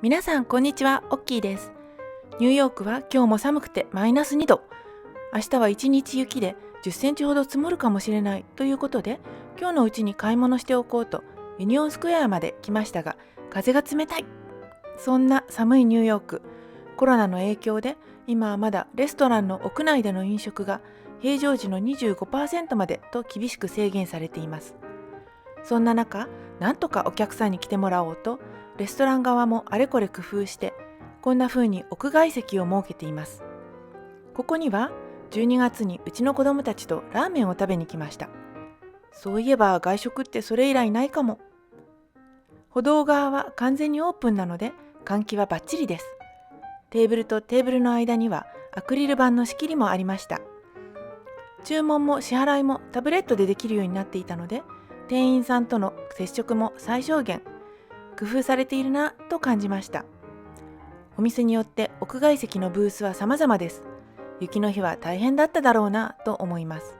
皆さんこんにちは、オッキーです。ニューヨークは今日も寒くてマイナス2度。明日は1日雪で10センチほど積もるかもしれないということで、今日のうちに買い物しておこうとユニオンスクエアまで来ましたが、風が冷たい。そんな寒いニューヨーク、コロナの影響で今はまだレストランの屋内での飲食が平常時の 25% までと厳しく制限されています。そんな中、なんとかお客さんに来てもらおうと、レストラン側もあれこれ工夫して、こんな風に屋外席を設けています。ここには12月にうちの子供たちとラーメンを食べに来ました。そういえば外食ってそれ以来ないかも。歩道側は完全にオープンなので換気はバッチリです。テーブルとテーブルの間にはアクリル板の仕切りもありました。注文も支払いもタブレットでできるようになっていたので、店員さんとの接触も最小限工夫されているなと感じました。お店によって屋外席のブースは様々です。雪の日は大変だっただろうなと思います。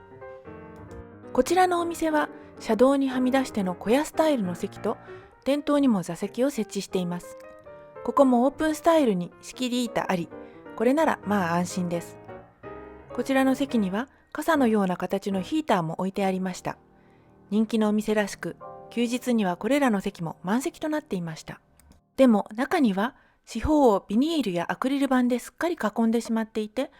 こちらのお店は車道にはみ出しての小屋スタイルの席と店頭にも座席を設置しています。ここもオープンスタイルに仕切り板あり、これならまあ安心です。こちらの席には傘のような形のヒーターも置いてありました。人気のお店らしく、休日にはこれらの席も満席となっていました。でも中には四方をビニールやアクリル板ですっかり囲んでしまっていて、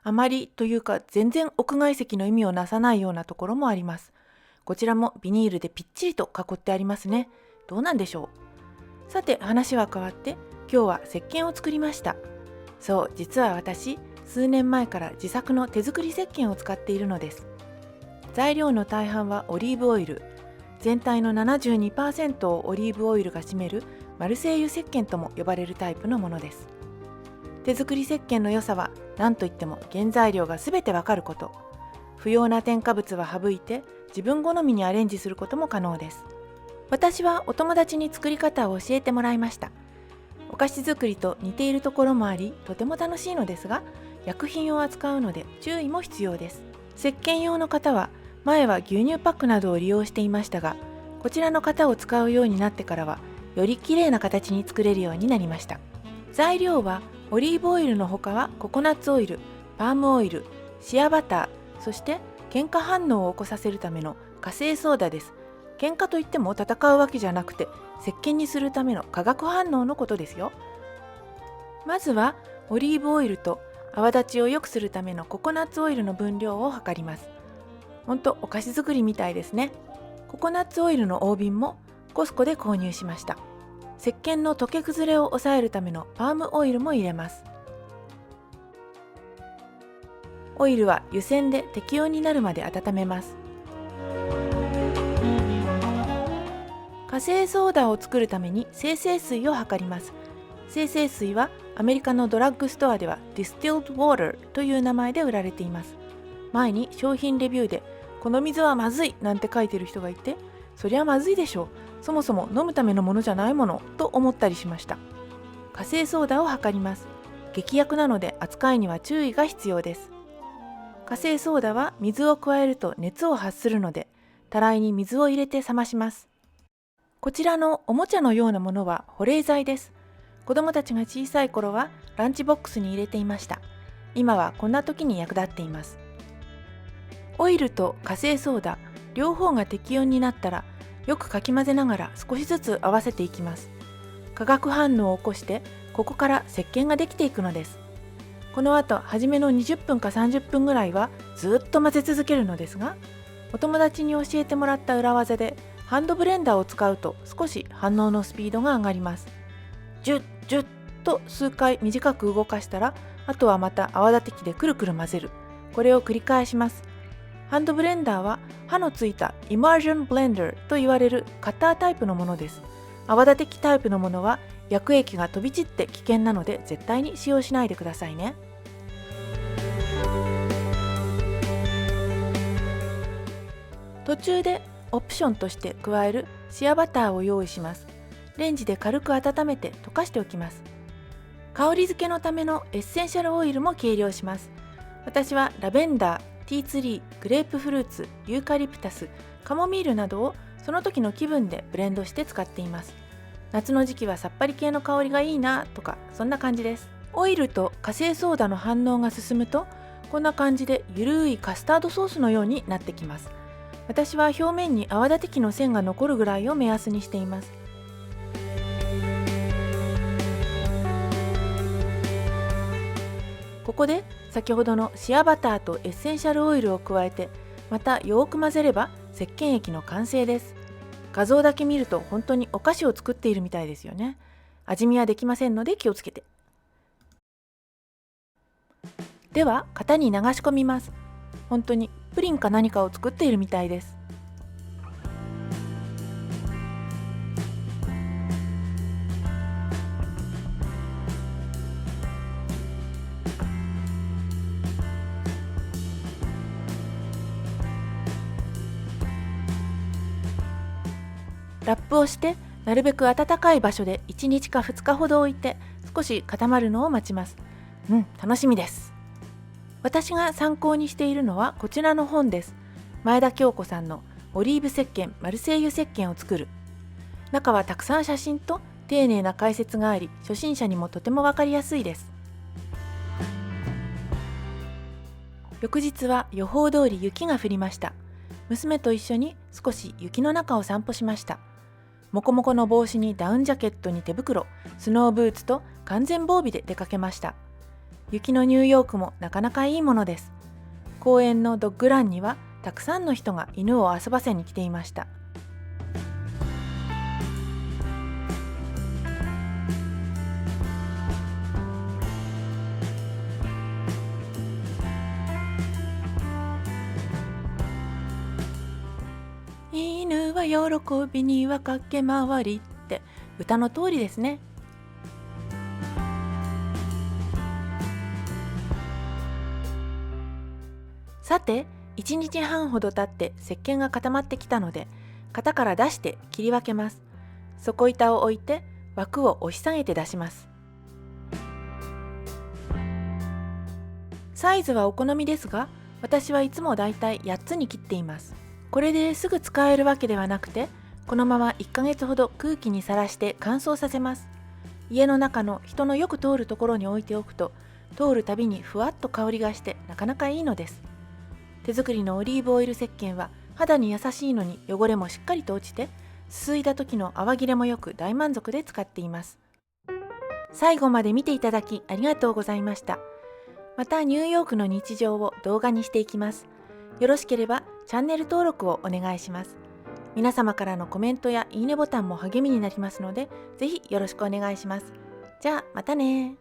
あまりというか全然屋外席の意味をなさないようなところもあります。こちらもビニールでぴっちりと囲ってありますね。どうなんでしょう。さて話は変わって、今日は石鹸を作りました。そう、実は私、数年前から自作の手作り石鹸を使っているのです。材料の大半はオリーブオイル。全体の 72% をオリーブオイルが占めるマルセイユ石鹸とも呼ばれるタイプのものです。手作り石鹸の良さは何といっても原材料がすべてわかること。不要な添加物は省いて自分好みにアレンジすることも可能です。私はお友達に作り方を教えてもらいました。お菓子作りと似ているところもあり、とても楽しいのですが、薬品を扱うので注意も必要です。石鹸用の方は前は牛乳パックなどを利用していましたが、こちらの型を使うようになってからはより綺麗な形に作れるようになりました。材料はオリーブオイルの他はココナッツオイル、パームオイル、シアバター、そして喧嘩反応を起こさせるための火星ソーダです。喧嘩といっても戦うわけじゃなくて、石鹸にするための化学反応のことですよ。まずはオリーブオイルと泡立ちを良くするためのココナッツオイルの分量を測ります。ほんとお菓子作りみたいですね。ココナッツオイルの大瓶もコスコで購入しました。石鹸の溶け崩れを抑えるためのパームオイルも入れます。オイルは湯煎で適温になるまで温めます。火星ソーダを作るために精製水を測ります。精製水はアメリカのドラッグストアでは Distilled Water という名前で売られています。前に商品レビューでこの水はまずいなんて書いてる人がいて、そりゃまずいでしょう。そもそも飲むためのものじゃないものと思ったりしました。火星ソーダを測ります。劇薬なので扱いには注意が必要です。火星ソーダは水を加えると熱を発するので、たらいに水を入れて冷まします。こちらのおもちゃのようなものは保冷剤です。子供たちが小さい頃はランチボックスに入れていました。今はこんな時に役立っています。オイルと火星ソーダ両方が適温になったらよくかき混ぜながら少しずつ合わせていきます。化学反応を起こしてここから石鹸ができていくのです。この後初めの20分か30分ぐらいはずっと混ぜ続けるのですが、お友達に教えてもらった裏技でハンドブレンダーを使うと少し反応のスピードが上がります。ジュッジュッと数回短く動かしたら、あとはまた泡立て器でくるくる混ぜる。これを繰り返します。ハンドブレンダーは刃のついたイマージョンブレンダーと言われるカッタータイプのものです。泡立て器タイプのものは薬液が飛び散って危険なので絶対に使用しないでくださいね。途中でオプションとして加えるシアバターを用意します。レンジで軽く温めて溶かしておきます。香り付けのためのエッセンシャルオイルも計量します。私はラベンダー、ティーツリー、グレープフルーツ、ユーカリプタス、カモミールなどをその時の気分でブレンドして使っています。夏の時期はさっぱり系の香りがいいなとか、そんな感じです。オイルとカセイソーダの反応が進むと、こんな感じでゆるいカスタードソースのようになってきます。私は表面に泡立て器の線が残るぐらいを目安にしています。ここで先ほどのシアバターとエッセンシャルオイルを加えて、またよく混ぜれば石鹸液の完成です。画像だけ見ると本当にお菓子を作っているみたいですよね。味見はできませんので気をつけて。では型に流し込みます。本当にプリンか何かを作っているみたいです。ラップをしてなるべく暖かい場所で1日か2日ほど置いて少し固まるのを待ちます。楽しみです。私が参考にしているのはこちらの本です。前田京子さんのオリーブ石鹸マルセイユ石鹸を作る。中はたくさん写真と丁寧な解説があり、初心者にもとてもわかりやすいです。翌日は予報通り雪が降りました。娘と一緒に少し雪の中を散歩しました。モコモコの帽子にダウンジャケットに手袋、スノーブーツと完全防備で出かけました。雪のニューヨークもなかなかいいものです。公園のドッグランにはたくさんの人が犬を遊ばせに来ていました。犬は喜びには駆け回りって歌の通りですね。さて、1日半ほど経って石鹸が固まってきたので、型から出して切り分けます。底板を置いて枠を押し下げて出します。サイズはお好みですが、私はいつもだいたい8つに切っています。これですぐ使えるわけではなくて、このまま1ヶ月ほど空気にさらして乾燥させます。家の中の人のよく通るところに置いておくと、通るたびにふわっと香りがしてなかなかいいのです。手作りのオリーブオイル石鹸は肌に優しいのに汚れもしっかりと落ちて、すすいだ時の泡切れもよく大満足で使っています。最後まで見ていただきありがとうございました。またニューヨークの日常を動画にしていきます。よろしければチャンネル登録をお願いします。皆様からのコメントやいいねボタンも励みになりますので、ぜひよろしくお願いします。じゃあまたね。